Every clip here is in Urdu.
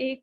1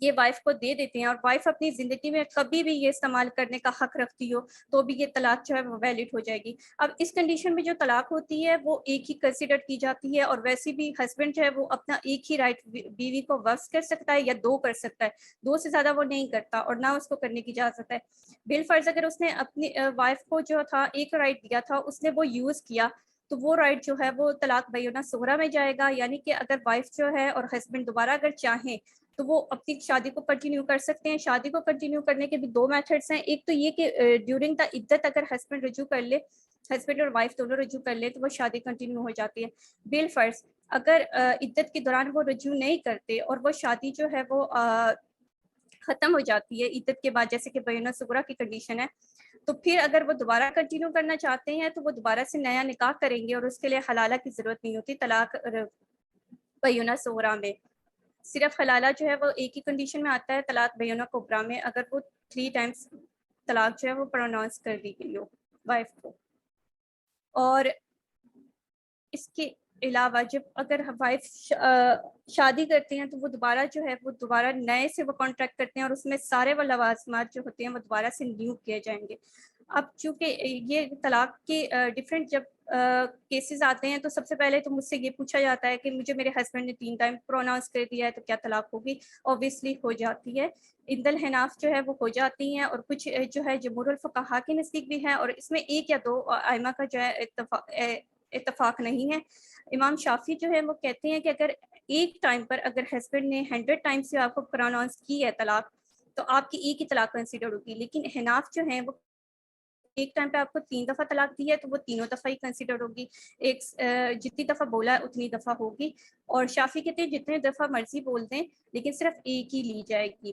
یہ وائف کو دے دیتے ہیں اور وائف اپنی زندگی میں کبھی بھی یہ استعمال کرنے کا حق رکھتی ہو تو بھی یہ طلاق جو ہے وہ ویلڈ ہو جائے گی. اب اس کنڈیشن میں جو طلاق ہوتی ہے وہ ایک ہی کنسیڈر کی جاتی ہے, اور ویسے بھی ہسبینڈ جو ہے وہ اپنا ایک ہی رائٹ بیوی کو وقف کر سکتا ہے یا 2 کر سکتا ہے, 2 سے زیادہ وہ نہیں کرتا اور نہ اس کو کرنے کی اجازت ہے. بالفرض اگر اس نے اپنی وائف کو جو تھا ایک رائٹ دیا تھا, اس نے وہ یوز کیا, تو وہ رائٹ جو ہے وہ طلاق بینہ صغریٰ میں جائے گا. یعنی کہ اگر وائف جو ہے اور ہسبینڈ دوبارہ اگر چاہیں تو وہ اپنی شادی کو کنٹینیو کر سکتے ہیں. شادی کو کنٹینیو کرنے کے بھی 2 میتھڈس ہیں. ایک تو یہ کہ ڈیورنگ دا عدت اگر ہسبینڈ رجوع کر لے, ہسبینڈ اور وائف دونوں رجوع کر لے, تو وہ شادی کنٹینیو ہو جاتی ہے. بالفرض اگر عدت کے دوران وہ رجوع نہیں کرتے اور وہ شادی جو ہے وہ ختم ہو جاتی ہے عدت کے بعد, جیسے کہ بینہ صغریٰ کی کنڈیشن ہے, تو پھر اگر وہ دوبارہ کنٹینیو کرنا چاہتے ہیں تو وہ دوبارہ سے نیا نکاح کریں گے, اور اس کے لیے حلالہ کی ضرورت نہیں ہوتی طلاق بینہ صغریٰ میں. صرف حلالہ جو ہے وہ ایک ہی کنڈیشن میں آتا ہے طلاق بینہ کبریٰ میں, اگر وہ 3 ٹائمز طلاق جو ہے وہ پروناؤنس کر دی گئی ہو وائف کو. اور اس کے علاوہ جب اگر وائف شادی کرتے ہیں تو وہ دوبارہ جو ہے وہ دوبارہ نئے سے وہ کانٹریکٹ کرتے ہیں, اور اس میں سارے وہ لوازمات جو ہوتے ہیں وہ دوبارہ سے نیو کیے جائیں گے. اب چونکہ یہ طلاق کے ڈفرینٹ جب کیسز آتے ہیں تو سب سے پہلے تو مجھ سے یہ پوچھا جاتا ہے کہ مجھے میرے ہسبینڈ نے 3 ٹائم پروناؤنس کر دیا ہے تو کیا طلاق ہوگی. اوبیسلی ہو جاتی ہے. عند الحناف جو ہے وہ ہو جاتی ہیں, اور کچھ جو ہے جمہور الفقہاء کے نزدیک بھی ہیں, اور اس میں 1 یا 2 ائمہ کا جو ہے اتفاق نہیں ہے. امام شافعی جو ہے وہ کہتے ہیں کہ اگر ایک ٹائم پر اگر ہسبینڈ نے 100 ٹائم سے آپ کو پروناؤنس کی ہے طلاق, تو آپ کی ایک ہی طلاق کنسیڈر ہوگی. لیکن حناف جو ہیں وہ ایک ٹائم پہ آپ کو 3 دفعہ طلاق دی ہے تو وہ تینوں دفعہ ہی کنسیڈر ہوگی. ایک جتنی دفعہ بولا ہے اتنی دفعہ ہوگی. اور شافعی کہتے ہیں جتنے دفعہ مرضی بول دیں لیکن صرف ایک ہی لی جائے گی.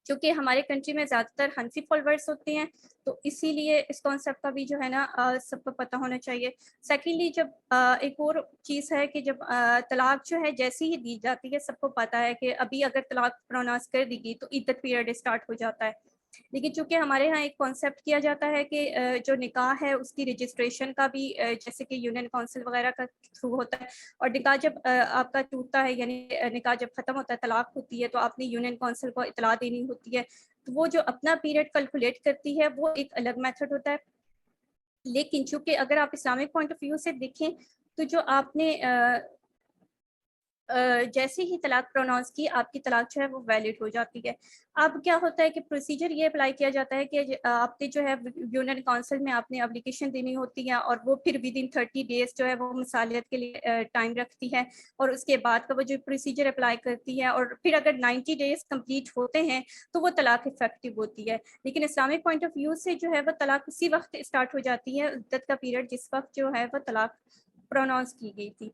چونکہ ہمارے کنٹری میں زیادہ تر حنفی فالوورس ہوتے ہیں تو اسی لیے اس کانسیپٹ کا بھی جو ہے نا سب کو پتہ ہونا چاہیے. سیکنڈلی جب ایک اور چیز ہے کہ جب طلاق جو ہے جیسی ہی دی جاتی ہے, سب کو پتہ ہے کہ ابھی اگر طلاق پروناؤنس کر دی گئی تو عدت پیریڈ اسٹارٹ ہو جاتا ہے. لیکن چونکہ ہمارے ہاں ایک کانسیپٹ کیا جاتا ہے کہ جو نکاح ہے اس کی رجسٹریشن کا بھی جیسے کہ یونین کونسل وغیرہ کا تھرو ہوتا ہے, اور نکاح جب آپ کا ٹوٹتا ہے یعنی نکاح جب ختم ہوتا ہے طلاق ہوتی ہے تو آپ نے یونین کونسل کو اطلاع دینی ہوتی ہے, تو وہ جو اپنا پیریڈ کیلکولیٹ کرتی ہے وہ ایک الگ میتھڈ ہوتا ہے. لیکن چونکہ اگر آپ اسلامک پوائنٹ آف ویو سے دیکھیں تو جو آپ نے جیسے ہی طلاق پروناؤنس کی آپ کی طلاق جو ہے وہ ویلڈ ہو جاتی ہے. اب کیا ہوتا ہے کہ پروسیجر یہ اپلائی کیا جاتا ہے کہ آپ نے جو ہے یونین کونسل میں آپ نے اپلیکیشن دینی ہوتی ہے, اور وہ پھر ود ان 30 days جو ہے وہ مثالیت کے لیے ٹائم رکھتی ہے, اور اس کے بعد کا وہ جو پروسیجر اپلائی کرتی ہے, اور پھر اگر 90 days کمپلیٹ ہوتے ہیں تو وہ طلاق افیکٹو ہوتی ہے. لیکن اسلامک پوائنٹ آف ویو سے جو ہے وہ طلاق اسی وقت اسٹارٹ ہو جاتی ہے عدت کا پیریڈ جس وقت جو ہے وہ طلاق پروناؤنس کی گئی تھی.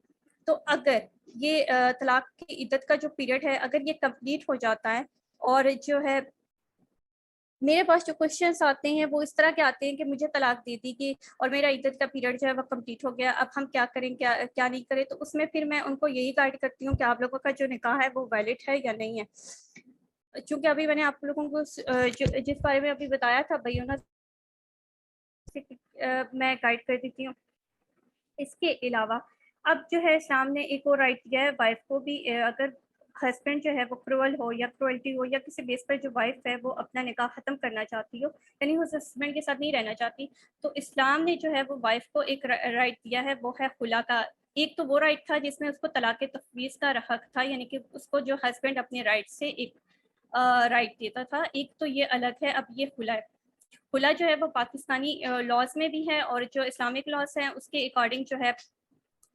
تو اگر یہ طلاق کی عدت کا جو پیریڈ ہے اگر یہ کمپلیٹ ہو جاتا ہے, اور جو ہے میرے پاس جو کوشچنس آتے ہیں وہ اس طرح کے آتے ہیں کہ مجھے طلاق دے دی گئی اور میرا عدت کا پیریڈ جو ہے وہ کمپلیٹ ہو گیا, اب ہم کیا کریں کیا نہیں کریں. تو اس میں پھر میں ان کو یہی گائیڈ کرتی ہوں کہ آپ لوگوں کا جو نکاح ہے وہ ویلڈ ہے یا نہیں ہے. چونکہ ابھی میں نے آپ لوگوں کو جس بارے میں ابھی بتایا تھا بینہ میں گائیڈ کر دیتی ہوں. اس کے علاوہ اب جو ہے اسلام نے ایک اور رائٹ دیا ہے وائف کو بھی, اگر ہسبینڈ جو ہے وہ کرول ہو یا کرولٹی ہو یا کسی بیس پر جو وائف ہے وہ اپنا نکاح ختم کرنا چاہتی ہو, یعنی وہ ہسبینڈ کے ساتھ نہیں رہنا چاہتی, تو اسلام نے جو ہے وہ وائف کو ایک رائٹ دیا ہے, وہ ہے خلا کا. ایک تو وہ رائٹ تھا جس میں اس کو طلاق تفویض کا حق تھا, یعنی کہ اس کو جو ہسبینڈ اپنے رائٹ سے ایک رائٹ دیتا تھا. ایک تو یہ الگ ہے. اب یہ خلا ہے. خلا جو ہے وہ پاکستانی لاز میں بھی ہے, اور جو اسلامک لاز ہیں اس کے اکارڈنگ جو ہے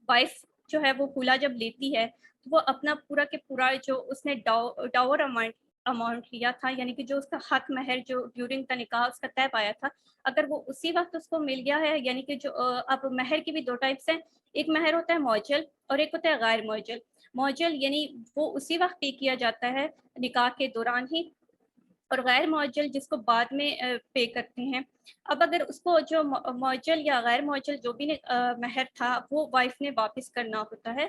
وائف جو ہے وہ خلا جب لیتی ہے تو وہ اپنا پورا کے پورا جو اس نے ڈاور اماؤنٹ لیا تھا, یعنی کہ جو اس کا حق مہر جو ڈیورنگ دا نکاح اس کا طے پایا تھا, اگر وہ اسی وقت اس کو مل گیا ہے, یعنی کہ جو اب مہر کی بھی 2 ٹائپس ہیں. ایک مہر ہوتا ہے معجل اور ایک ہوتا ہے غیر معجل. معجل یعنی وہ اسی وقت پے کیا جاتا ہے نکاح کے دوران ہی, اور غیر معجل جس کو بعد میں پے کرتے ہیں. اب اگر اس کو جو معجل یا غیر معجل جو بھی مہر تھا وہ وائف نے واپس کرنا ہوتا ہے.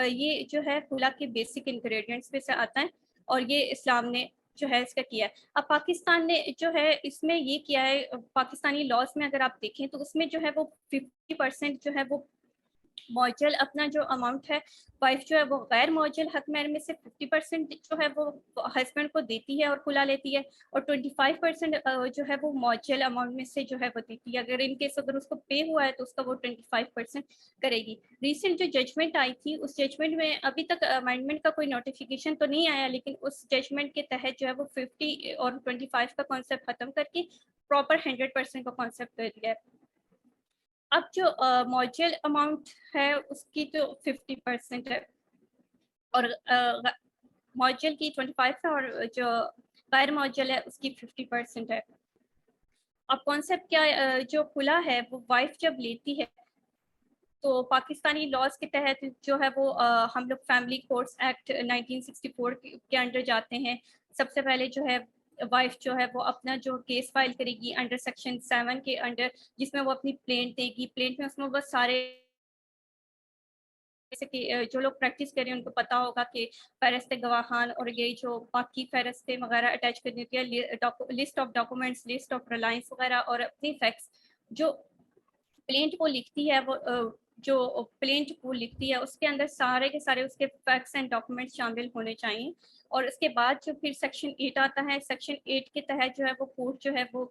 یہ جو ہے خلا کے بیسک انگریڈینٹس میں سے آتا ہے, اور یہ اسلام نے جو ہے اس کا کیا ہے. اب پاکستان نے جو ہے اس میں یہ کیا ہے, پاکستانی لاز میں اگر آپ دیکھیں تو اس میں جو ہے وہ 50% جو ہے وہ معجل اپنا جو اماؤنٹ ہے وائف جو ہے وہ غیر معجل حق مہر میں سے 50% جو ہے وہ ہسبینڈ کو دیتی ہے اور کھلا لیتی ہے، اور 25% جو ہے وہ معجل اماؤنٹ میں سے جو ہے وہ دیتی ہے. اگر ان کیس اگر اس کو پے ہوا ہے تو اس کا وہ 25% کرے گی. ریسنٹ جو ججمنٹ آئی تھی اس ججمنٹ میں ابھی تک امینڈمنٹ کا کوئی نوٹیفیکیشن تو نہیں آیا، لیکن اس ججمنٹ کے تحت جو ہے وہ 50 اور 25 کا کانسیپٹ ختم کر کے پراپر 100% کا کانسیپٹ کر دیا ہے. اب جو معجل اماؤنٹ ہے اس کی تو 50% ہے، اور معجل کی 25 ہے، اور جو غیر معجل ہے اس کی 50% ہے. اب کانسیپٹ کیا جو کھلا ہے وہ وائف جب لیتی ہے تو پاکستانی لاز کے تحت جو ہے وہ ہم لوگ فیملی کورٹس ایکٹ 1964 کے انڈر جاتے ہیں. سب سے پہلے جو ہے وائف جو ہے وہ اپنا جو کیس فائل کرے گی انڈر سیکشن 7 کے انڈر، جس میں وہ اپنی پلینٹ دے گی. پلینٹ میں اس میں بس سارے جیسے کہ جو لوگ پریکٹس کریں ان کو پتا ہوگا کہ فہرست گواہان اور یہ جو باقی فہرستیں وغیرہ اٹیچ کرنی ہوتی ہے، list of documents, list of Reliance وغیرہ، اور اپنی فیکٹس جو پلینٹ کو لکھتی ہے، وہ جو پلینٹ کو لکھتی ہے اس کے اندر سارے کے سارے اس کے فیکٹس اینڈ ڈاکومنٹس شامل ہونے چاہیے. اور اس کے بعد جو پھر سیکشن 8 آتا ہے، سیکشن 8 کے تحت جو ہے وہ کورٹ جو ہے وہ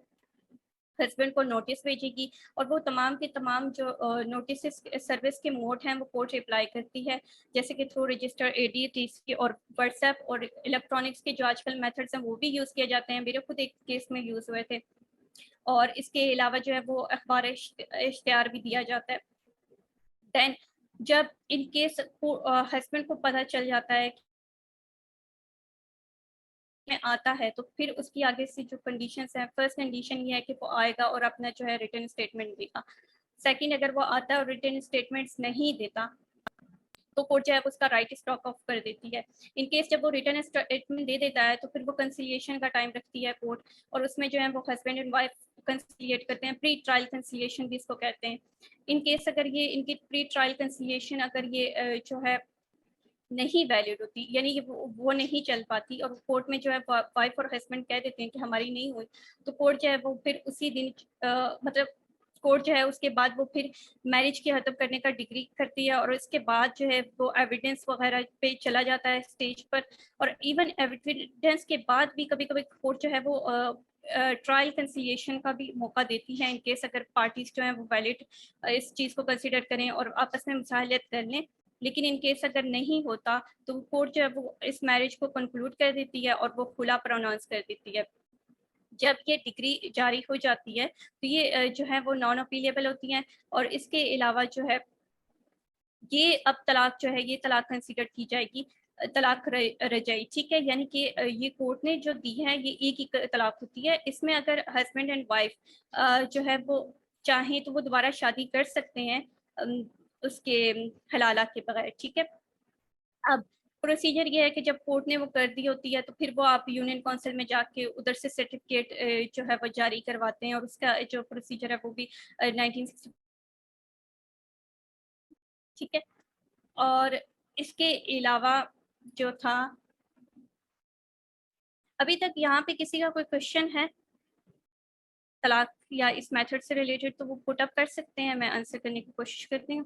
ہسبینڈ کو نوٹس بھیجے گی، اور وہ تمام کے تمام جو نوٹسز سروس کے موڈ ہیں وہ کورٹ اپلائی کرتی ہے، جیسے کہ تھرو رجسٹر ADTC اور واٹس ایپ اور الیکٹرانکس کے جو آج کل میتھڈس ہیں وہ بھی یوز کیے جاتے ہیں. میرے خود ایک کیس میں یوز ہوئے تھے. اور اس کے علاوہ جو ہے وہ اخبار اشتہار بھی دیا جاتا ہے. دین جب ان کیس ہسبینڈ کو پتہ چل جاتا ہے میں آتا ہے تو پھر اس کی آگے سے جو کنڈیشنز ہیں، فرسٹ کنڈیشن یہ ہے کہ وہ آئے گا اور اپنا جو ہے ریٹن اسٹیٹمنٹ دے گا. سیکنڈ، اگر وہ آتا ہے اور ریٹن اسٹیٹمنٹس نہیں دیتا تو کورٹ جو ہے اس کا رائٹ اسٹاک آف کر دیتی ہے. ان کیس جب وہ ریٹن اسٹیٹمنٹ دے دیتا ہے تو پھر وہ کنسیلیشن کا ٹائم رکھتی ہے کورٹ، اور اس میں جو ہے وہ ہسبینڈ اینڈ وائف کنسیلیٹ کرتے ہیں. پری ٹرائل کنسیلیشن بھی اس کو کہتے ہیں. ان کیس اگر یہ ان کی پری ٹرائل کنسیلیشن اگر یہ جو ہے نہیں ویلڈ ہوتی، یعنی وہ نہیں چل پاتی، اور کورٹ میں جو ہے وائف اور ہسبینڈ کہہ دیتے ہیں کہ ہماری نہیں ہوئی، تو کورٹ جو ہے وہ پھر اسی دن مطلب کورٹ جو ہے اس کے بعد وہ پھر میرج کے ختم کرنے کا ڈگری کرتی ہے، اور اس کے بعد جو ہے وہ ایویڈنس وغیرہ پہ چلا جاتا ہے اسٹیج پر. اور ایون ایویڈنس کے بعد بھی کبھی کبھی کورٹ جو ہے وہ ٹرائل کنسیلیشن کا بھی موقع دیتی ہے، ان کیس اگر پارٹیز جو ہیں وہ ویلڈ اس چیز کو کنسیڈر کریں اور آپس میں مصالحت کر لیں. لیکن ان کیس اگر نہیں ہوتا تو کورٹ جو ہے وہ اس میرج کو کنکلوڈ کر دیتی ہے اور وہ کھلا پروناؤنس کر دیتی ہے. جب یہ ڈگری جاری ہو جاتی ہے تو یہ جو ہے وہ نان اپیلیبل ہوتی ہیں، اور اس کے علاوہ جو ہے یہ اب طلاق جو ہے یہ طلاق کنسیڈر کی جائے گی طلاق رجعی. ٹھیک ہے، یعنی کہ یہ کورٹ نے جو دی ہے یہ ایک ہی طلاق ہوتی ہے. اس میں اگر ہسبینڈ اینڈ وائف جو ہے وہ چاہیں تو وہ دوبارہ شادی کر سکتے ہیں اس کے حلالہ کے بغیر. ٹھیک ہے، اب پروسیجر یہ ہے کہ جب کورٹ نے وہ کر دی ہوتی ہے تو پھر وہ آپ یونین کونسل میں جا کے ادھر سے سرٹیفکیٹ جو ہے وہ جاری کرواتے ہیں، اور اس کا جو پروسیجر ہے وہ بھی 1960. ٹھیک ہے، اور اس کے علاوہ جو تھا ابھی تک یہاں پہ کسی کا کوئی کوشچن ہے طلاق یا اس میتھڈ سے ریلیٹڈ تو وہ پٹ اپ کر سکتے ہیں، میں آنسر کرنے کی کوشش کرتی ہوں.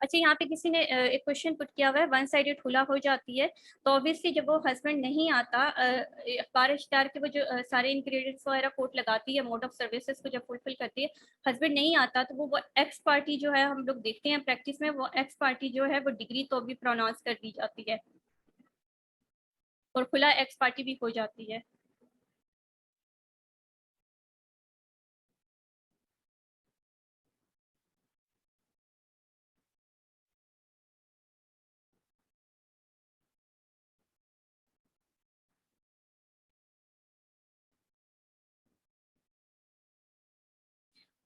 اچھا، یہاں پہ کسی نے ایک کوشچن پٹ کیا ہوا ہے، ون سائڈڈ کھلا ہو جاتی ہے تو obviously جب وہ ہسبینڈ نہیں آتا اخبار اشتہار کے وہ جو سارے انگریڈینٹس وغیرہ کورٹ لگاتی ہے موڈ آف سروسز کو جب فلفل کرتی ہے، ہسبینڈ نہیں آتا تو وہ ایکس پارٹی جو ہے ہم لوگ دیکھتے ہیں پریکٹس میں، وہ ایکس پارٹی جو ہے وہ ڈگری تو بھی پروناؤنس کر دی جاتی ہے اور کھلا ایکس پارٹی بھی ہو جاتی ہے.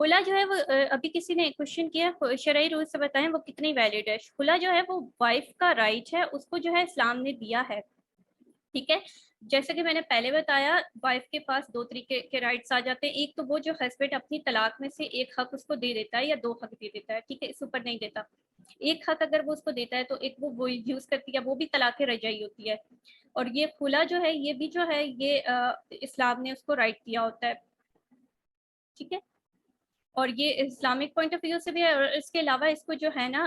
کھلا جو ہے وہ ابھی کسی نے کوشچن کیا شرعی رول سے بتائیں وہ کتنی ویلڈ ہے. کھلا جو ہے وہ وائف کا رائٹ ہے، اس کو جو ہے اسلام نے دیا ہے. ٹھیک ہے، جیسے کہ میں نے پہلے بتایا وائف کے پاس دو طریقے کے رائٹس آ جاتے ہیں. ایک تو وہ جو ہسبینڈ اپنی طلاق میں سے ایک حق اس کو دے دیتا ہے یا دو حق دے دیتا ہے، ٹھیک ہے، اس اوپر نہیں دیتا. ایک حق اگر وہ اس کو دیتا ہے تو ایک وہ یوز کرتی ہے، وہ بھی طلاق رجعی ہوتی ہے. اور یہ خلا جو ہے یہ بھی جو ہے یہ اسلام نے اس کو رائٹ دیا ہوتا ہے. ٹھیک ہے، اور یہ اسلامک پوائنٹ آف ویو سے بھی ہے. اور اس کے علاوہ اس کو جو ہے نا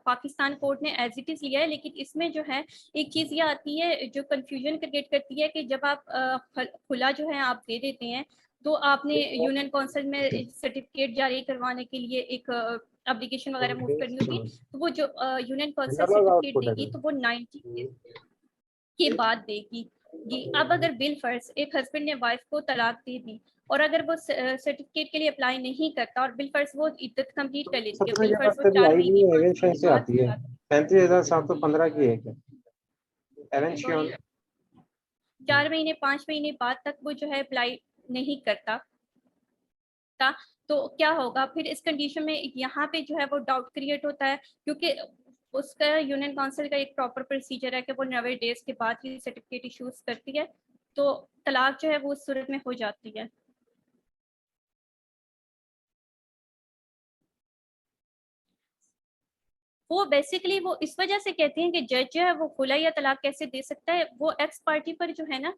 پاکستان کورٹ نے ایز اٹ از لیا ہے، لیکن اس میں جو ہے ایک چیز یہ آتی ہے جو کنفیوژن کریٹ کرتی ہے کہ جب آپ کھلا جو ہے آپ دے دیتے ہیں تو آپ نے یونین کونسل میں سرٹیفکیٹ جاری کروانے کے لیے ایک اپلیکیشن وغیرہ موو کرنی ہوگی. تو وہ جو یونین کونسل سرٹیفکیٹ دے گی تو وہ 90 کے بعد دے گی. اب اگر بل فرض ایک ہسبینڈ نے وائف کو طلاق دے دی اور اگر وہ سرٹیفکیٹ کے لیے اپلائی نہیں کرتا اور بل فرض وہ عدت کمپلیٹ کر لیتی ہے، بل فرض وہ 4 مہینے 5 مہینے بعد 35,715 کی ایک ہے. 4 مہینے 5 مہینے بعد تک وہ جو ہے اپلائی نہیں کرتا تو کیا ہوگا پھر اس کنڈیشن میں؟ یہاں پہ جو ہے وہ ڈاؤٹ کریٹ ہوتا ہے، کیونکہ اس کا یونین کونسل کا ایک پراپر پروسیجر ہے کہ وہ 90 ڈیز کے بعد ہی سرٹیفکیٹ ایشوز کرتی ہے. تو طلاق جو ہے وہ اس صورت میں ہو جاتی ہے. وہ بیسیکلی وہ اس وجہ سے کہتے ہیں کہ جج جو ہے وہ خلا یا طلاق کیسے دے سکتا ہے. وہ ایکس پارٹی پر جو ہے نا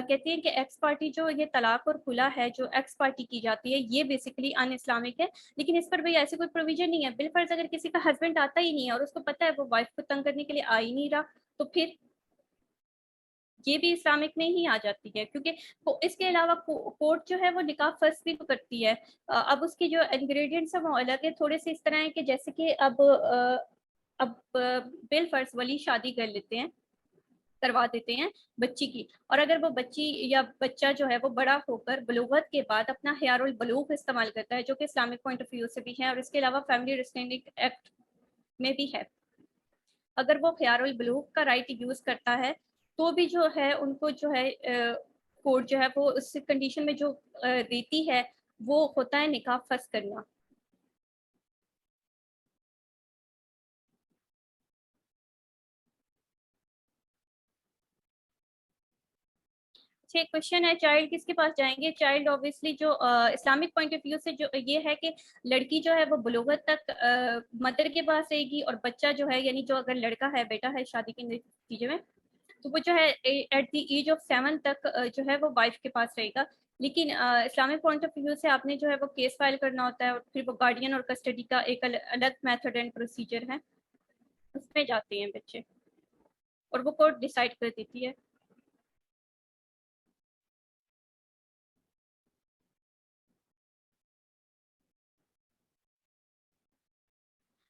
کہتے ہیں کہ ایکس پارٹی جو یہ طلاق اور خلا ہے جو ایکس پارٹی کی جاتی ہے یہ بیسیکلی ان اسلامک ہے. لیکن اس پر بھی ایسی کوئی پروویژن نہیں ہے. بالفرض اگر کسی کا ہسبینڈ آتا ہی نہیں ہے اور اس کو پتا ہے وہ وائف کو تنگ کرنے کے لیے آ ہی نہیں رہا تو پھر یہ بھی اسلامک میں ہی آ جاتی ہے. کیونکہ اس کے علاوہ کورٹ جو ہے وہ نکاح فرض بھی تو کرتی ہے. اب اس کے جو انگریڈینٹس ہیں وہ الگ ہے، تھوڑے سے اس طرح ہیں کہ جیسے کہ اب بل فرض ولی شادی کر لیتے ہیں، کروا دیتے ہیں بچی کی، اور اگر وہ بچی یا بچہ جو ہے وہ بڑا ہو کر بلوغت کے بعد اپنا خیار البلوغ استعمال کرتا ہے جو کہ اسلامک پوائنٹ آف ویو سے بھی ہے اور اس کے علاوہ فیملی ریسٹریننگ ایکٹ میں بھی ہے، اگر وہ خیار البلوغ کا رائٹ یوز کرتا ہے تو بھی جو ہے ان کو جو ہے کورٹ جو ہے وہ اس کنڈیشن میں جو دیتی ہے وہ ہوتا ہے نکاح فسخ کرنا. اچھا، ایک کوشچن ہے چائلڈ کس کے پاس جائیں گے؟ چائلڈ اوبیسلی جو اسلامک پوائنٹ آف ویو سے جو یہ ہے کہ لڑکی جو ہے وہ بلوغت تک مدر کے پاس رہے گی اور بچہ جو ہے یعنی جو اگر لڑکا ہے بیٹا ہے شادی کے نتیجے میں تو وہ جو ہے ایٹ دی ایج آف 7 تک جو ہے وہ وائف کے پاس رہے گا. لیکن اسلامک پوائنٹ آف ویو سے آپ نے جو ہے وہ کیس فائل کرنا ہوتا ہے اور پھر وہ گارڈین اور کسٹڈی کا ایک الگ میتھڈ اینڈ پروسیجر ہے، اس میں جاتے ہیں بچے اور وہ کورٹ ڈیسائیڈ کر دیتی ہے.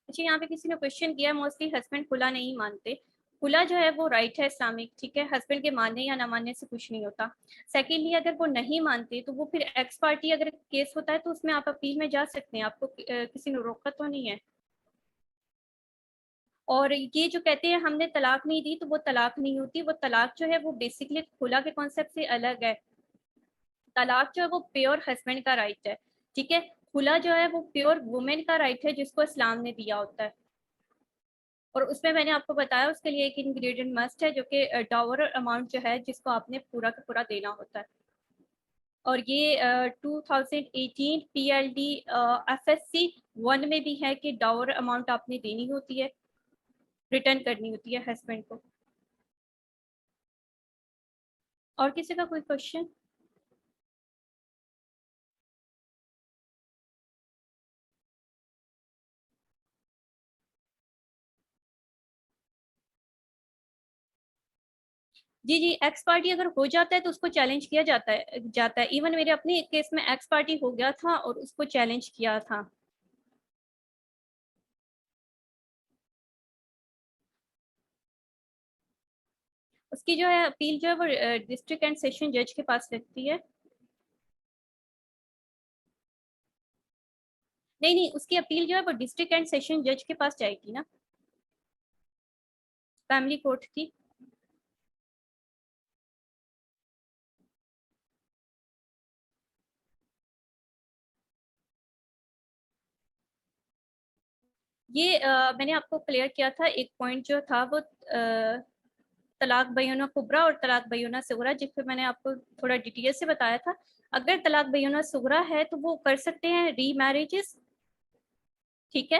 اچھا، یہاں پہ کسی نے کوشچن کیا موسٹلی ہسبینڈ کھلا نہیں مانتے. کھلا جو ہے وہ رائٹ ہے اسلامک، ٹھیک ہے، ہسبینڈ کے ماننے یا نہ ماننے سے کچھ نہیں ہوتا. سیکنڈلی اگر وہ نہیں مانتے تو وہ پھر ایکس پارٹی اگر کیس ہوتا ہے تو اس میں آپ اپیل میں جا سکتے ہیں، آپ کو کسی نے روکا تو نہیں ہے. اور یہ جو کہتے ہیں ہم نے طلاق نہیں دی تو وہ طلاق نہیں ہوتی. وہ طلاق جو ہے وہ بیسکلی کھلا کے کانسیپٹ سے الگ ہے. طلاق جو ہے وہ پیور ہسبینڈ کا رائٹ ہے، ٹھیک ہے. کھلا جو ہے وہ پیور وومن کا رائٹ ہے جس کو اسلام نے دیا ہوتا ہے. اور اس میں نے آپ کو بتایا اس کے لیے ایک انگریڈینٹ مسٹ ہے جو کہ ڈاور اماؤنٹ جو ہے جس کو آپ نے پورا کا پورا دینا ہوتا ہے. اور یہ 2018 پی ایل ڈی FSC 1 میں بھی ہے کہ ڈاور اماؤنٹ آپ نے دینی ہوتی ہے، ریٹرن کرنی ہوتی ہے ہسبینڈ کو. اور کسی کا کوئی کوشچن؟ جی ایکس پارٹی اگر ہو جاتا ہے تو اس کو چیلنج کیا جاتا ہے. ایون میرے اپنے ایک کیس میں ایکس پارٹی ہو گیا تھا اور اس کو چیلنج کیا تھا. اس کی جو ہے اپیل جو ہے وہ ڈسٹرکٹ اینڈ سیشن جج کے پاس رکھتی ہے. نہیں، اس کی اپیل جو ہے وہ ڈسٹرکٹ اینڈ سیشن جج کے پاس جائے گی نا، فیملی کورٹ کی. یہ میں نے آپ کو کلیئر کیا تھا ایک پوائنٹ جو تھا وہ طلاق بینہ کبریٰ اور طلاق بینہ صغریٰ، جس پہ میں نے آپ کو تھوڑا ڈیٹیل سے بتایا تھا. اگر طلاق بینہ صغریٰ ہے تو وہ کر سکتے ہیں ری میرجز، ٹھیک ہے.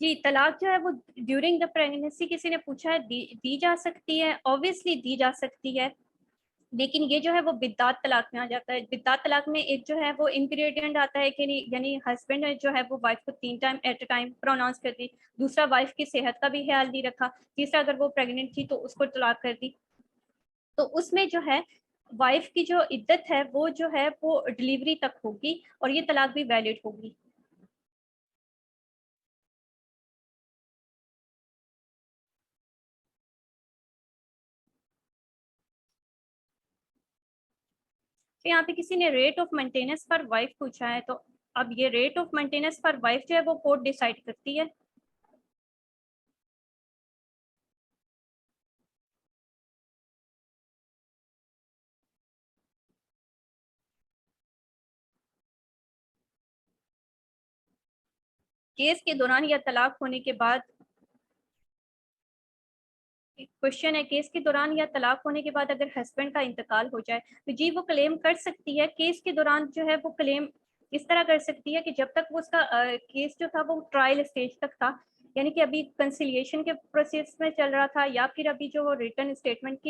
جی طلاق جو ہے وہ ڈیورنگ دا پریگنینسی کسی نے پوچھا ہے دی جا سکتی ہے، اوبیسلی دی جا سکتی ہے، لیکن یہ جو ہے وہ بدعت طلاق میں آ جاتا ہے. بدعت طلاق میں ایک جو ہے وہ انگریڈینٹ آتا ہے کہ یعنی ہسبینڈ جو ہے وہ وائف کو 3 time at a time pronounce کر دی، دوسرا وائف کی صحت کا بھی خیال نہیں رکھا، تیسرا اگر وہ پریگننٹ تھی تو اس کو طلاق کر دی. تو اس میں جو ہے وائف کی جو عدت ہے وہ جو ہے وہ ڈلیوری تک ہوگی اور یہ طلاق بھی ویلڈ ہوگی. یہاں پہ کسی نے rate of maintenance per wife پوچھا ہے، تو اب یہ rate of maintenance per wife جو ہے وہ کورٹ ڈیسائیڈ کرتی ہے. کیس کے دوران یا طلاق ہونے کے بعد، کوشچن ہے کیس کے دوران یا طلاق ہونے کے بعد اگر ہسبینڈ کا انتقال ہو جائے تو جی وہ کلیم کر سکتی ہے. کیس کے دوران جو ہے وہ کلیم اس طرح کر سکتی ہے کہ جب تک وہ اس کا کیس جو تھا وہ ٹرائل اسٹیج تک تھا، یعنی کہ ابھی کنسیلیشن کے پروسیس میں چل رہا تھا یا پھر ابھی جو وہ ریٹن اسٹیٹمنٹ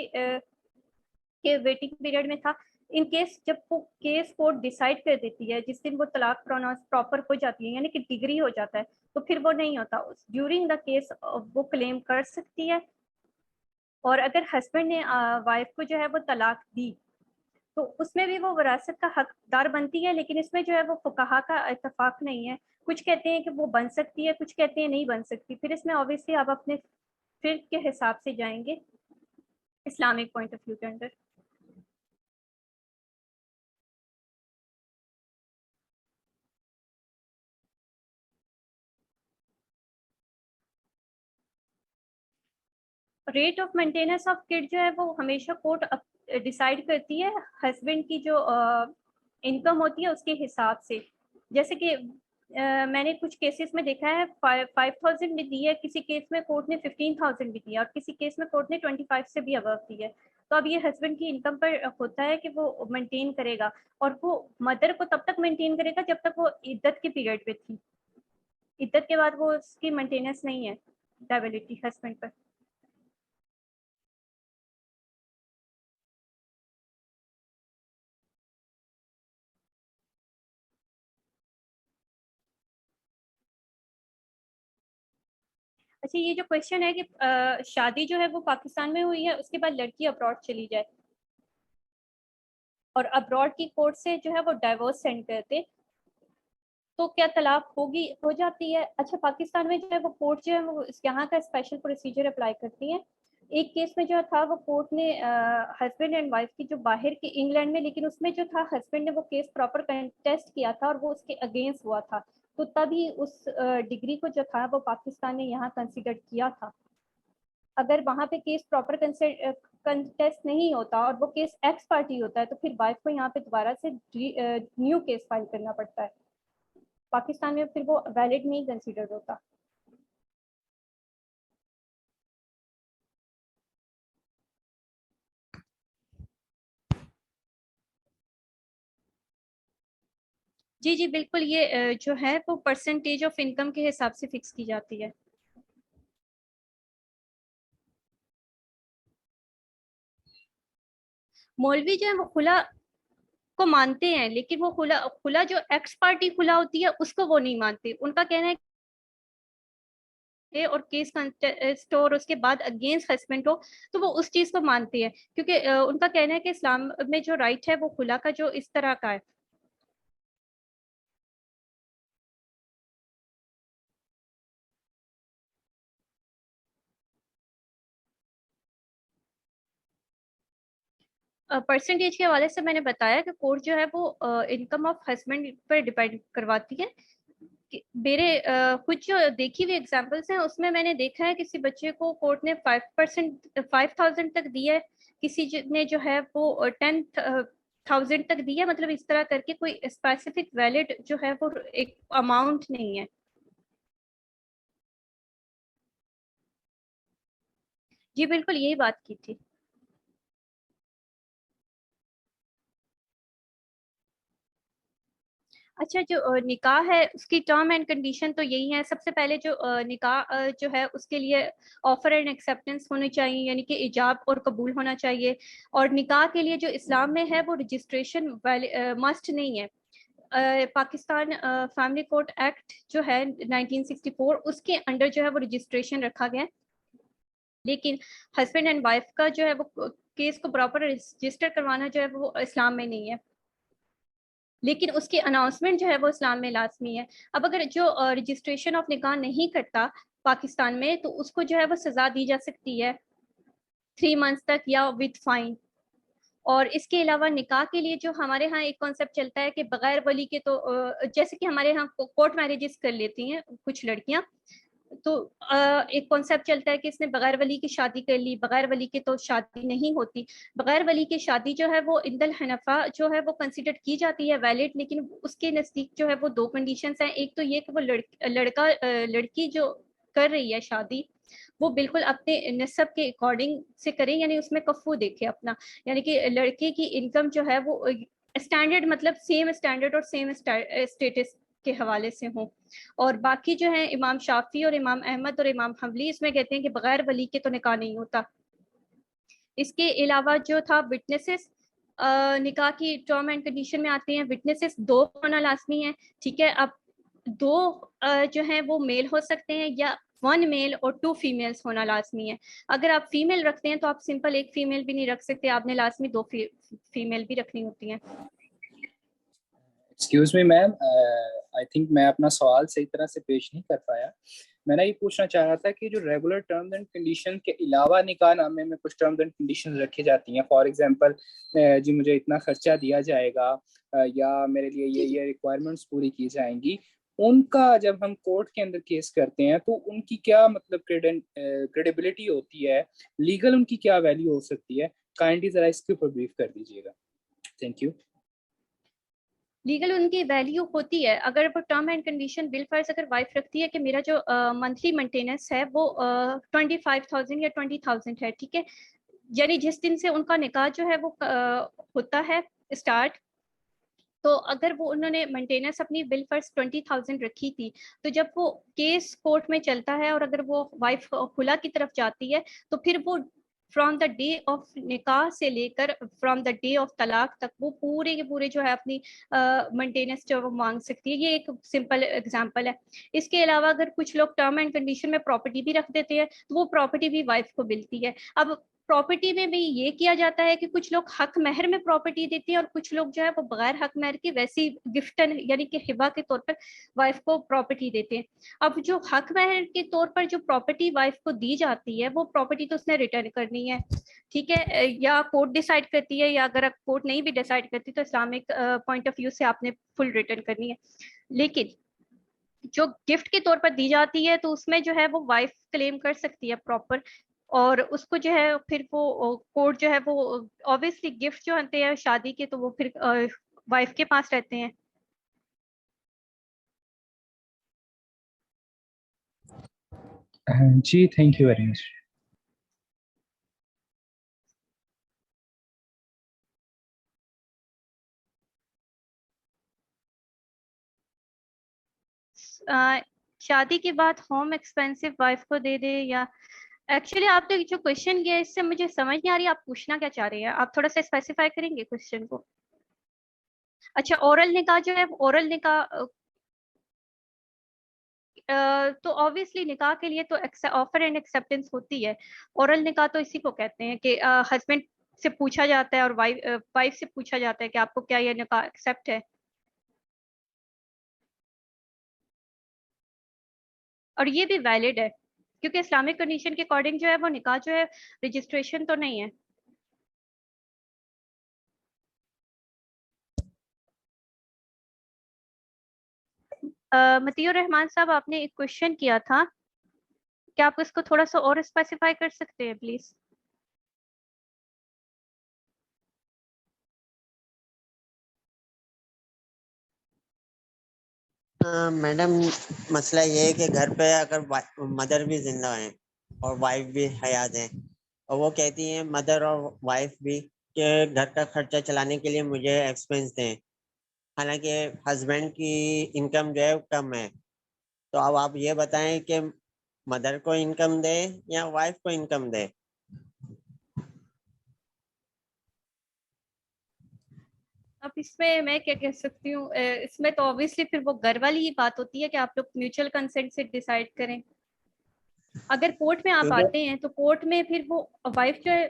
کے ویٹنگ پیریڈ میں تھا، ان کیس جب وہ کیس کورٹ ڈیسائیڈ کر دیتی ہے جس دن وہ طلاق پروناؤنس پراپر ہو جاتی ہے یعنی کہ ڈگری ہو جاتا ہے، تو پھر وہ نہیں ہوتا. ڈیورنگ دا کیس وہ کلیم کر سکتی ہے. اور اگر ہسبینڈ نے وائف کو جو ہے وہ طلاق دی تو اس میں بھی وہ وراثت کا حقدار بنتی ہے، لیکن اس میں جو ہے وہ فقہا کا اتفاق نہیں ہے. کچھ کہتے ہیں کہ وہ بن سکتی ہے، کچھ کہتے ہیں نہیں بن سکتی. پھر اس میں اوبیسلی آپ اپنے فرق کے حساب سے جائیں گے اسلامک پوائنٹ آف ویو کے اندر. ریٹ آف مینٹیننس آف کڈ جو ہے وہ ہمیشہ کورٹ ڈیسائیڈ کرتی ہے ہسبینڈ کی جو انکم ہوتی ہے اس کے حساب سے. جیسے کہ میں نے کچھ کیسز میں دیکھا ہے 5,000 بھی دی ہے کسی کیس میں کورٹ نے 15,000 بھی دیا اور کسی کیس میں کورٹ نے 25 سے بھی ابو دی ہے. تو اب یہ ہسبینڈ کی انکم پر ہوتا ہے کہ وہ مینٹین کرے گا، اور وہ مدر کو تب تک مینٹین کرے گا جب تک وہ عدت کے پیریڈ پہ تھی. عدت کے بعد وہ اس کی مینٹیننس نہیں ہے ڈائبلٹی ہسبینڈ پر. اچھا یہ جو کوشچن ہے کہ شادی جو ہے وہ پاکستان میں ہوئی ہے اس کے بعد لڑکی ابراڈ چلی جائے اور ابراڈ کی کورٹ سے جو ہے وہ ڈائیورس سینڈ کرتے تو کیا طلاق ہو جاتی ہے. اچھا پاکستان میں جو ہے وہ کورٹ جو ہے وہ یہاں کا اسپیشل پروسیجر اپلائی کرتی ہے. ایک کیس میں جو تھا وہ کورٹ نے ہسبینڈ اینڈ وائف کی جو باہر کی انگلینڈ میں، لیکن اس میں جو تھا ہسبینڈ نے وہ کیس پراپر کنٹیسٹ کیا تھا اور وہ اس کے اگینسٹ ہوا تھا، تو تبھی اس ڈگری کو جو تھا وہ پاکستان نے یہاں کنسیڈر کیا تھا. اگر وہاں پہ کیس پراپر کنٹیسٹ نہیں ہوتا اور وہ کیس ایکس پارٹی ہوتا ہے تو پھر وائف کو یہاں پہ دوبارہ سے نیو کیس فائل کرنا پڑتا ہے. پاکستان میں پھر وہ ویلڈ نہیں کنسیڈر ہوتا. جی جی بالکل، یہ جو ہے وہ پرسنٹیج آف انکم کے حساب سے فکس کی جاتی ہے. مولوی جو ہے وہ خلا کو مانتے ہیں، لیکن وہ خلا جو ایکس پارٹی خلا ہوتی ہے اس کو وہ نہیں مانتے. ان کا کہنا ہے اور کیس کنٹیسٹ اور اس کے بعد اگینسٹ ہسبینڈ ہو تو وہ اس چیز کو مانتے ہیں، کیونکہ ان کا کہنا ہے کہ اسلام میں جو رائٹ ہے وہ خلا کا جو اس طرح کا ہے. پرسنٹیج کے حوالے سے میں نے بتایا کہ کورٹ جو ہے وہ income of husband per depend کرواتی ہے. میرے کچھ جو دیکھی ہوئی ایگزامپلس ہیں اس میں نے دیکھا ہے کسی بچے کو کورٹ نے 5,000 تک دی ہے، کسی نے جو ہے وہ 10,000 تک دی ہے. مطلب اس طرح کر کے کوئی اسپیسیفک ویلڈ جو ہے وہ ایک اماؤنٹ نہیں ہے. جی بالکل یہی بات کی تھی. اچھا جو نکاح ہے اس کی ٹرم اینڈ کنڈیشن تو یہی ہے. سب سے پہلے جو نکاح جو ہے اس کے لیے آفر اینڈ ایکسیپٹنس ہونی چاہیے, یعنی کہ ایجاب اور قبول ہونا چاہیے. اور نکاح کے لیے جو اسلام میں ہے وہ رجسٹریشن مسٹ نہیں ہے. پاکستان فیملی کورٹ ایکٹ جو ہے 1964 اس کے انڈر جو ہے وہ رجسٹریشن رکھا گیا ہے, لیکن ہسبینڈ اینڈ وائف کا جو ہے وہ کیس کو پراپر رجسٹر کروانا جو ہے وہ اسلام میں نہیں ہے, لیکن اس کی اناؤنسمنٹ جو ہے وہ اسلام میں لازمی ہے. اب اگر جو رجسٹریشن آف نکاح نہیں کرتا پاکستان میں تو اس کو جو ہے وہ سزا دی جا سکتی ہے 3 months تک یا وتھ فائن. اور اس کے علاوہ نکاح کے لیے جو ہمارے ہاں ایک کانسیپٹ چلتا ہے کہ بغیر ولی کے تو جیسے کہ ہمارے ہاں کورٹ میرجز کر لیتی ہیں کچھ لڑکیاں, تو ایک کانسیپٹ چلتا ہے کہ اس نے بغیر ولی کی شادی کر لی, بغیر ولی کے تو شادی نہیں ہوتی. بغیر ولی کی شادی جو ہے وہ عند الحنفاء جو ہے وہ کنسیڈر کی جاتی ہے ویلڈ, لیکن اس کے نزدیک جو ہے وہ 2 کنڈیشنز ہیں. ایک تو یہ کہ وہ لڑکی جو کر رہی ہے شادی وہ بالکل اپنے نسب کے اکارڈنگ سے کریں, یعنی اس میں کفو دیکھے اپنا, یعنی کہ لڑکے کی انکم جو ہے وہ اسٹینڈرڈ مطلب سیم اسٹینڈرڈ اور سیم اسٹیٹس کے حوالے سے ہوں. اور باقی جو ہیں امام شافعی اور امام احمد اور امام حنبلی اس میں کہتے ہیں کہ بغیر ولی کے تو نکاح نہیں ہوتا. اس کے علاوہ جو تھا وٹنسز, نکاح کی ٹرم اینڈ کنڈیشن میں آتے ہیں وٹنسز 2 ہونا لازمی ہے. ٹھیک ہے, اب 2 جو ہیں وہ میل ہو سکتے ہیں یا 1 میل اور 2 فیمیلز ہونا لازمی ہے. اگر آپ فیمیل رکھتے ہیں تو آپ سمپل 1 فیمیل بھی نہیں رکھ سکتے, آپ نے لازمی 2 فیمیل بھی رکھنی ہوتی ہیں. Excuse me ma'am, I think میں اپنا سوال صحیح طرح سے پیش نہیں کر پایا. میں نے یہ پوچھنا چاہ رہا تھا کہ جو ریگولر ٹرمز اینڈ کنڈیشن کے علاوہ نکاح نامے میں کچھ ٹرمز اینڈ کنڈیشن رکھی جاتی ہیں, فار ایگزامپل جی مجھے اتنا خرچہ دیا جائے گا یا میرے لیے یہ ریکوائرمنٹس پوری کی جائیں گی, ان کا جب ہم کورٹ کے اندر کیس کرتے ہیں تو ان کی کیا مطلب کریڈیبلٹی ہوتی ہے, لیگل ان کی کیا ویلیو ہو سکتی ہے؟ کائنڈلی ذرا اس کے اوپر بریف کر دیجیے گا. Thank you. لیگل ان کی ویلیو ہوتی ہے اگر وہ ٹرم اینڈ کنڈیشن بل فرض اگر وائف رکھتی ہے کہ میرا جو منتھلی مینٹیننس ہے وہ 25,000 یا 20,000 ہے. ٹھیک ہے, یعنی جس دن سے ان کا نکاح جو ہے وہ ہوتا ہے اسٹارٹ, تو اگر وہ انہوں نے مینٹیننس اپنی بل فرض 20,000 رکھی تھی, تو جب وہ کیس کورٹ میں چلتا ہے اور اگر وہ وائف خلا کی طرف جاتی ہے تو پھر وہ فرام دا ڈے آف نکاح سے لے کر فرام دا ڈے آف طلاق تک وہ پورے کے پورے جو ہے اپنی مینٹیننس جو وہ مانگ سکتی ہے. یہ ایک سمپل اگزامپل ہے. اس کے علاوہ اگر کچھ لوگ ٹرم اینڈ کنڈیشن میں پراپرٹی بھی رکھ دیتے ہیں تو وہ پراپرٹی بھی وائف کو ملتی ہے. اب پراپرٹی میں بھی یہ کیا جاتا ہے کہ کچھ لوگ حق مہر میں پراپرٹی دیتی ہیں اور کچھ لوگ جو ہے وہ بغیر حق مہر کی ویسی گفٹن یعنی کہ ہبہ کے طور پر وائف کو پراپرٹی دیتے ہیں. اب جو حق مہر کے طور پر جو پراپرٹی وائف کو دی جاتی ہے وہ پراپرٹی تو اس نے ریٹرن کرنی ہے. ٹھیک ہے, یا کورٹ ڈیسائیڈ کرتی ہے یا اگر کورٹ نہیں بھی ڈیسائیڈ کرتی تو اسلامک پوائنٹ آف ویو سے آپ نے فل ریٹرن کرنی ہے. لیکن جو گفٹ کے طور پر دی جاتی ہے تو اس میں جو ہے وہ وائف کلیم کر سکتی ہے پراپر, اور اس کو جو ہے پھر وہ کورٹ جو ہے وہ obviously گفٹ جو آتے ہیں شادی کے تو وہ پھر وائف کے پاس رہتے ہیں. جی تھینک یو ویری مچ. شادی کے بعد ہوم ایکسپینسو وائف کو دے دے, یا ایکچولی آپ نے جو کوشچن کیا اس سے مجھے سمجھ نہیں آ رہی آپ پوچھنا کیا چاہ رہے ہیں, آپ تھوڑا سا اسپیسیفائی کریں گے کوشچن کو. اچھا, اورل نکاح جو ہے اورل نکاح تو obviously نکاح کے لیے تو آفر اینڈ ایکسیپٹنس ہوتی ہے. اورل نکاح تو اسی کو کہتے ہیں کہ ہسبینڈ سے پوچھا جاتا ہے اور وائف سے پوچھا جاتا ہے کہ آپ کو کیا یہ نکاح ایکسیپٹ ہے. اور یہ بھی ویلڈ ہے کیونکہ اسلامک کنڈیشن کے اکارڈنگ جو ہے وہ نکاح جو ہے رجسٹریشن تو نہیں ہے. مطیع الرحمان صاحب آپ نے ایک کوشچن کیا تھا, کیا آپ اس کو تھوڑا سا اور اسپیسیفائی کر سکتے ہیں پلیز؟ میڈم مسئلہ یہ ہے کہ گھر پہ اگر مدر بھی زندہ ہیں اور وائف بھی حیات ہیں اور وہ کہتی ہیں مدر اور وائف بھی کہ گھر کا خرچہ چلانے کے لیے مجھے ایکسپنس دیں, حالانکہ ہسبینڈ کی انکم جو ہے کم ہے. تو اب آپ یہ بتائیں کہ مدر کو انکم دے یا وائف کو انکم دے. اب اس میں کیا کہہ سکتی ہوں, اس میں تو obviously پھر وہ گھر والی ہی بات ہوتی ہے کہ آپ لوگ میوچل کنسنٹ سے ڈیسائیڈ کریں. اگر کورٹ میں آپ آتے ہیں تو کورٹ میں پھر وہ وائف جو ہے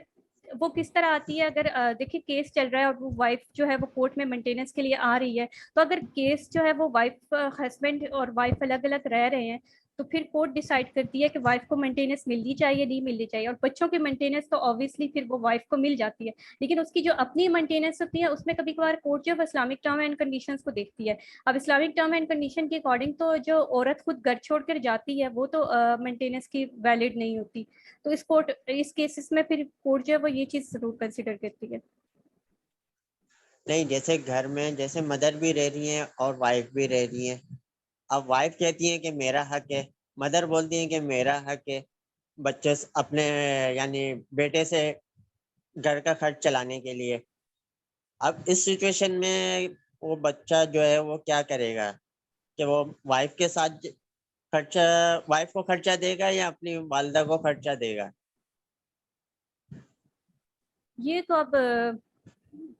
وہ کس طرح آتی ہے. اگر دیکھیں کیس چل رہا ہے اور وہ وائف جو ہے وہ کورٹ میں مینٹیننس کے لیے آ رہی ہے, تو اگر کیس جو ہے وہ وائف ہسبینڈ اور وائف الگ الگ رہ رہے ہیں تو پھر کورٹ ڈیسائیڈ کرتی ہے کہ وائف کو مینٹیننس ملنی چاہیے نہیں ملنی چاہیے. اور بچوں کی مینٹیننس تو obviously پھر وہ وائف کو مل جاتی ہے, لیکن اس کی جو اپنی مینٹیننس ہوتی ہے اس میں کبھی کبھار کورٹ جو ہے اسلامک ٹرم اینڈ کنڈیشنز کو دیکھتی ہے. اب اسلامک ٹرم اینڈ کنڈیشن کے اکارڈنگ تو جو عورت خود گھر چھوڑ کر جاتی ہے وہ تو مینٹیننس کی ویلڈ نہیں ہوتی. تو اس کیسز میں پھر کورٹ جو ہے وہ یہ چیز ضرور کنسیڈر کرتی ہے. نہیں, جیسے گھر میں جیسے مدر بھی رہ رہی ہیں اور وائف بھی رہ رہی ہیں. اب وائف کہتی ہے کہ میرا حق ہے, مدر بولتی ہے کہ میرا حق ہے بچے اپنے یعنی بیٹے سے گھر کا خرچ چلانے کے لیے. اب اس سچویشن میں وہ بچہ جو ہے وہ کیا کرے گا کہ وہ وائف کے ساتھ خرچہ, وائف کو خرچہ دے گا یا اپنی والدہ کو خرچہ دے گا؟ یہ تو اب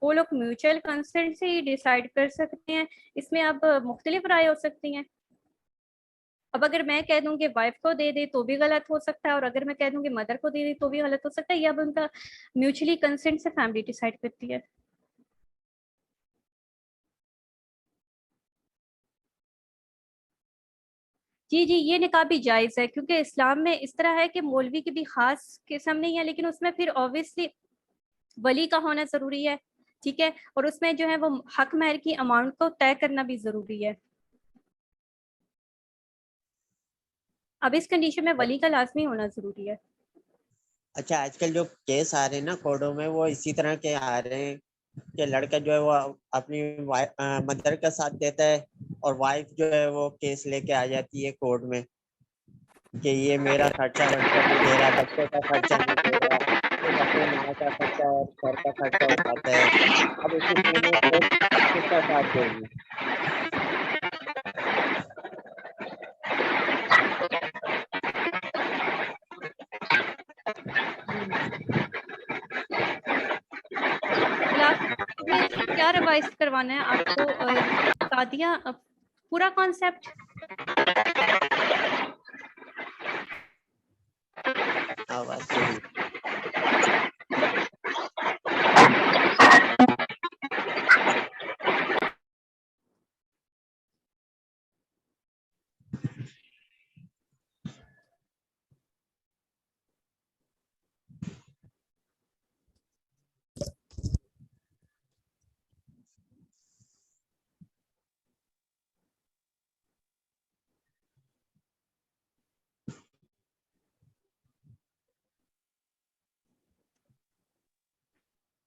وہ لوگ میوچل کنسنٹ سے ہی ڈیسائیڈ کر سکتے ہیں. اس میں اب مختلف رائے ہو سکتی ہیں. اب اگر میں کہہ دوں کہ وائف کو دے دے تو بھی غلط ہو سکتا ہے, اور اگر میں کہہ دوں کہ مدر کو دے دے تو بھی غلط ہو سکتا ہے. یہ اب ان کا میوچلی کنسنٹ سے فیملی ڈیسائیڈ کرتی ہے. جی جی, یہ نکاح بھی جائز ہے کیونکہ اسلام میں اس طرح ہے کہ مولوی کی بھی خاص قسم نہیں ہے, لیکن اس میں پھر obviously ولی کا ہونا ضروری ہے. ٹھیک ہے, اور اس میں جو ہے وہ حق مہر کی اماؤنٹ کو طے کرنا بھی ضروری ہے. اب اس کنڈیشن میں ولی کا لازمی ہونا ضروری ہے. اچھا, آج کل جو کیس آ رہے ہیں نا کورٹوں میں وہ اسی طرح کے آ رہے ہیں کہ لڑکا جو ہے وہ اپنی مدر کا ساتھ دیتا ہے اور وائف جو ہے وہ کیس لے کے آ جاتی ہے کورٹ میں کہ یہ میرا خرچہ ورچہ نہیں دے رہا, بچے کا خرچہ نہیں دے رہا, صرف اپنے ماں کا خرچہ اور گھر کا خرچہ اٹھاتا ہے. اب اس میں کورٹ کس کا ساتھ دے گی؟ کیا ریوائز کروانا ہے آپ کو, بتا دیا پورا کانسیپٹ؟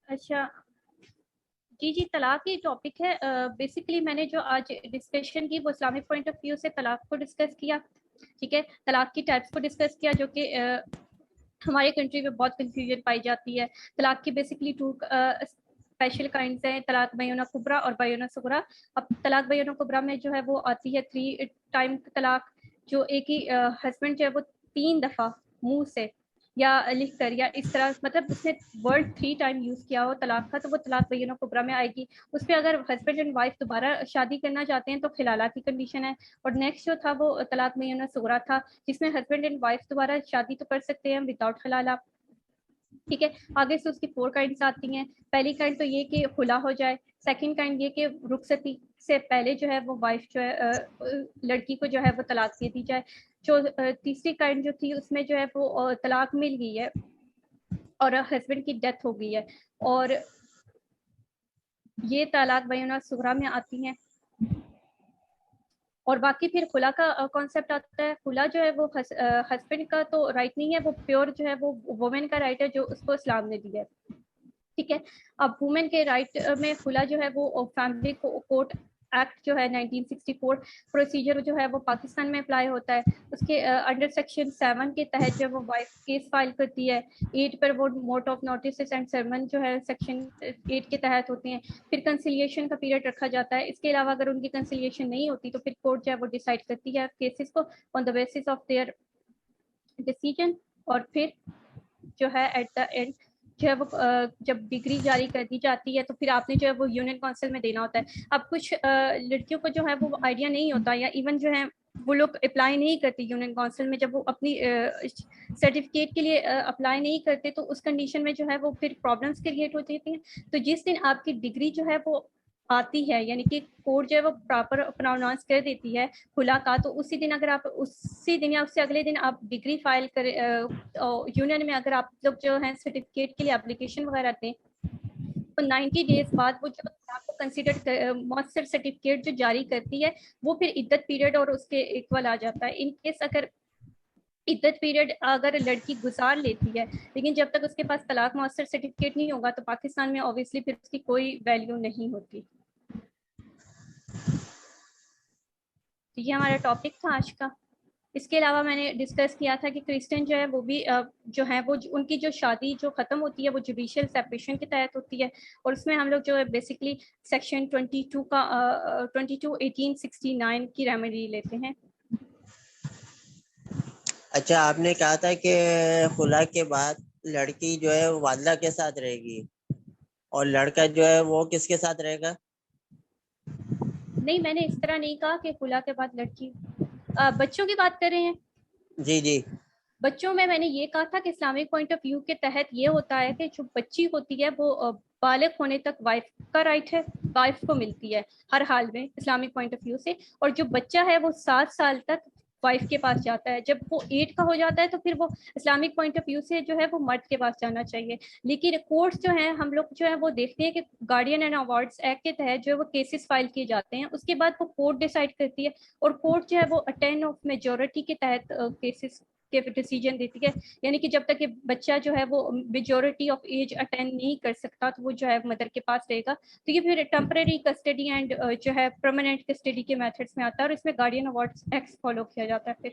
اچھا جی جی, طلاق کی ٹاپک ہے. بیسیکلی میں نے جو آج ڈسکشن کی وہ اسلامک پوائنٹ آف ویو سے طلاق کو ڈسکس کیا. ٹھیک ہے, طلاق کی ٹائپس کو ڈسکس کیا جو کہ ہمارے کنٹری میں بہت کنفیوژن پائی جاتی ہے. طلاق کی بیسیکلی 2 اسپیشل کائنڈس ہیں, طلاق بینہ کبریٰ اور بینہ صغریٰ. اب طلاق بینہ کبریٰ میں جو ہے وہ آتی ہے 3 ٹائم طلاق, جو ایک ہی ہسبینڈ جو ہے وہ 3 دفعہ منہ سے یا لکھ کر یا اس طرح, مطلب اس نے ورڈ 3 ٹائم یوز کیا ہو طلاق کا, تو وہ طلاق بینہ کبریٰ میں آئے گی. اس پہ اگر ہسبینڈ اینڈ وائف دوبارہ شادی کرنا چاہتے ہیں تو خلالہ کی کنڈیشن ہے. اور نیکسٹ جو تھا وہ طلاق بینہ صغریٰ تھا, جس میں ہسبینڈ اینڈ وائف دوبارہ شادی تو کر سکتے ہیں وداؤٹ خلالہ. ٹھیک ہے, آگے سے اس کی 4 کائنڈس آتی ہیں. پہلی کائنڈ تو یہ کہ خلا ہو جائے. سیکنڈ کائنڈ یہ کہ رخصتی سے پہلے جو ہے وہ وائف جو ہے لڑکی کو جو ہے وہ طلاق دے دی جائے. جو تیسری کائنڈ جو تھی اس میں جو ہے وہ طلاق مل گئی ہے اور ہسبینڈ کی ڈیتھ ہو گئی ہے, اور یہ طلاق بینہ صغریٰ میں آتی ہیں. اور باقی پھر خلا کا کانسیپٹ آتا ہے. خلا جو ہے وہ ہسبینڈ کا تو رائٹ نہیں ہے, وہ پیور جو ہے وہ وومن کا رائٹ ہے جو اس کو اسلام نے دیا ہے. ٹھیک ہے, اب وومن کے رائٹ میں خلا جو ہے وہ فیملی کورٹ ایکٹ جو ہے 1964 پروسیجر جو ہے وہ پاکستان میں اپلائی ہوتا ہے. اس کے انڈر سیکشن 7 کے تحت جو وہ وائف کیس فائل کرتی ہے. 8 پر وہ موٹ آف نوٹسز اینڈ سرمن جو ہے سیکشن 8 کے تحت ہوتے ہیں. پھر کنسیلیشن کا پیریڈ رکھا جاتا ہے. اس کے علاوہ اگر ان کی کنسیلیشن نہیں ہوتی تو پھر کورٹ جو ہے وہ ڈیسائیڈ کرتی ہے کیسز کو on the basis of their decision. اور پھر جو ہے ایٹ دا اینڈ جو ہے وہ جب ڈگری جاری کر دی جاتی ہے تو پھر آپ نے جو ہے وہ یونین کونسل میں دینا ہوتا ہے. اب کچھ لڑکیوں کو جو ہے وہ آئیڈیا نہیں ہوتا یا ایون جو ہے وہ لوگ اپلائی نہیں کرتی یونین کونسل میں. جب وہ اپنی سرٹیفکیٹ کے لیے اپلائی نہیں کرتے تو اس کنڈیشن میں جو ہے وہ پھر پرابلمس کریٹ ہو جاتی ہیں. تو جس دن آپ کی ڈگری جو ہے وہ آتی ہے یعنی کہ کورٹ جو ہے وہ پراپر پروناؤنس کر دیتی ہے کھلا کا, تو اسی دن اگر آپ اسی دن یا اس سے اگلے دن آپ ڈگری فائل کریں یونین میں, اگر آپ لوگ جو ہیں سرٹیفکیٹ کے لیے اپلیکیشن وغیرہ دیں تو 90 ڈیز بعد وہ جو آپ کو کنسیڈر مؤثر سرٹیفکیٹ جو جاری کرتی ہے وہ پھر عدت پیریڈ اور اس کے ایکول آ جاتا ہے. ان کیس اگر عدت پیریڈ اگر لڑکی گزار لیتی ہے لیکن جب تک اس کے پاس طلاق مؤثر سرٹیفکیٹ نہیں ہوگا تو پاکستان میں اوبیسلی پھر اس کی کوئی ویلیو نہیں ہوتی. یہ ہمارا ٹاپک تھا آج کا. اس کے علاوہ میں نے ڈسکس کیا تھا کہ کرسچن جو ہے وہ بھی جو ہے وہ ان کی جو شادی جو ختم ہوتی ہے وہ جوڈیشل سیپریشن کے تحت ہوتی ہے. اور اس میں ہم لوگ جو ہے بیسکلی سیکشن 22 کا 22(1869) کی ریمیڈی لیتے ہیں. اچھا, آپ نے کہا تھا کہ خلا کے بعد لڑکی جو ہے والدہ کے ساتھ رہے گی اور لڑکا جو ہے وہ کس کے ساتھ رہے گا؟ نہیں, میں نے اس طرح نہیں کہا کہ خلا کے بعد لڑکی. بچوں کی بات کر رہے ہیں؟ جی جی. بچوں میں نے یہ کہا تھا کہ اسلامک پوائنٹ آف ویو کے تحت یہ ہوتا ہے کہ جو بچی ہوتی ہے وہ بالغ ہونے تک وائف کا رائٹ ہے, وائف کو ملتی ہے ہر حال میں اسلامک پوائنٹ آف ویو سے. اور جو بچہ ہے وہ 7 سال تک وائف کے پاس جاتا ہے. جب وہ 8 کا ہو جاتا ہے تو پھر وہ اسلامک پوائنٹ آف ویو سے جو ہے وہ مرد کے پاس جانا چاہیے. لیکن کورٹس جو ہیں ہم لوگ جو ہے وہ دیکھتے ہیں کہ گارڈین اینڈ ایوارڈس ایکٹ کے تحت جو ہے وہ کیسز فائل کیے جاتے ہیں. اس کے بعد وہ کورٹ ڈیسائیڈ کرتی ہے اور کورٹ جو ہے وہ 10 آف میجورٹی کے تحت کیسز کے ڈیسیجن دیتی ہے. یعنی کہ جب تک کہ بچہ جو ہے وہ میجورٹی آف ایج اٹینڈ نہیں کر سکتا تو وہ جو ہے مدر کے پاس رہے گا. تو یہ پھر ٹیمپرری کسٹڈی اینڈ جو ہے پرماننٹ کسٹڈی کے میتھڈس میں آتا ہے اور اس میں گارڈین ایوارڈس ایکٹ فالو کیا جاتا ہے. پھر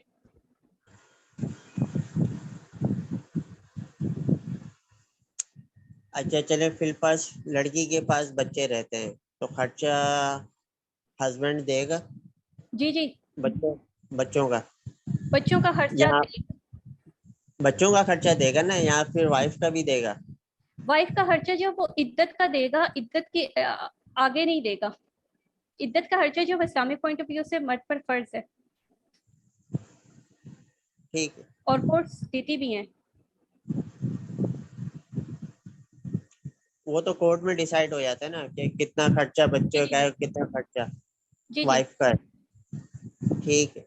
اچھا چلے, فی الفاظ لڑکی کے پاس بچے رہتے ہیں تو خرچہ ہسبینڈ دے گا؟ جی جی, بچوں کا بچوں کا خرچہ یہاں بچوں کا خرچہ دے گا نا, یا پھر وائف کا بھی دے گا؟ وائف کا خرچہ جو وہ عدت کا دے گا, عدت کے آگے نہیں دے گا. عدت کا خرچہ جو اسلامک پوائنٹ آف ویو سے مرد پر فرض ہے. ٹھیک ہے. اور کورٹس دیتی بھی ہیں. وہ تو کورٹ میں ڈیسائیڈ ہو جاتا ہے نا کہ کتنا خرچہ بچوں کا ہے, کتنا خرچہ جی وائف کا ہے. ٹھیک ہے.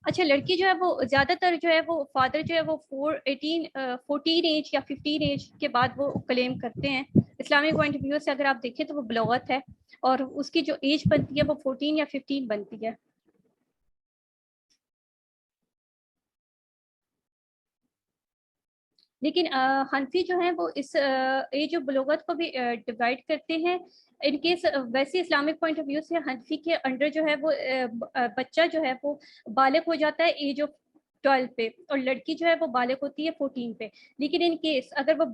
اچھا, لڑکی جو ہے وہ زیادہ تر جو ہے وہ فادر جو ہے وہ 14 ایج یا 15 ایج کے بعد وہ کلیم کرتے ہیں. اسلامک پوائنٹ آف ویو سے اگر آپ دیکھیں تو وہ بلوغت ہے اور اس کی جو ایج بنتی ہے وہ 14 یا 15 بنتی ہے. لیکن حنفی جو ہیں وہ اس ایج آف بلوغت کو بھی ڈیوائڈ کرتے ہیں. ان کیس ویسے اسلامک پوائنٹ آف ویو سے حنفی کے انڈر جو ہے وہ بچہ جو ہے وہ بالغ ہو جاتا ہے ایج آف 12 پہ اور لڑکی جو ہے وہ بالغ ہوتی ہے 14 پہ. لیکن ان کیس اگر وہ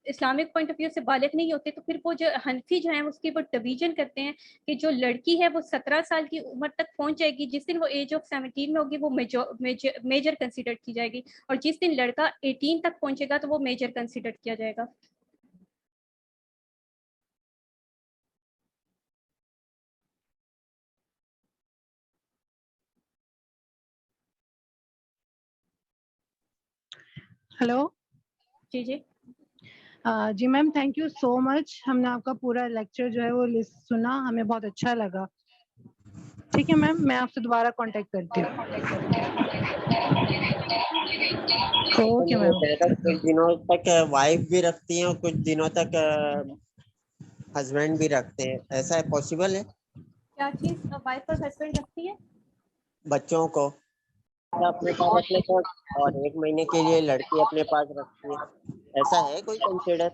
اسلامک پوائنٹ آف ویو سے بالغ نہیں ہوتے تو پھر وہ جو حنفی جو ہیں اس کی وہ ڈویژن کرتے ہیں کہ جو لڑکی ہے وہ 17 سال کی عمر تک پہنچ جائے گی. جس دن وہ ایج آف 17 میں ہوگی وہ میجر کنسیڈر کی جائے گی, اور جس دن لڑکا 18 تک پہنچے گا تو وہ میجر کنسیڈر کیا جائے گا. ہلو. جی جی جی ma'am, thank you so much. ہم نے آپ کا پورا لیکچر جو ہے وہ سنا, ہمیں بہت اچھا لگا. ٹھیک ہے میم, میں آپ سے دوبارہ کانٹیکٹ کرتی ہوں. Okay ma'am. کچھ دنوں تک وائف بھی رکھتی ہیں اور کچھ دنوں تک ہسبینڈ بھی رکھتے ہیں, ایسا ہے پاسبل ہے؟ کیا چیز وائف اور ہسبینڈ رکھتی ہے؟ بچوں کو اپنے پاس رکھ لیتے ہیں اور 1 مہینے کے لیے لڑکی اپنے پاس رکھتی ہے, ایسا ہے کوئی کنسیڈر؟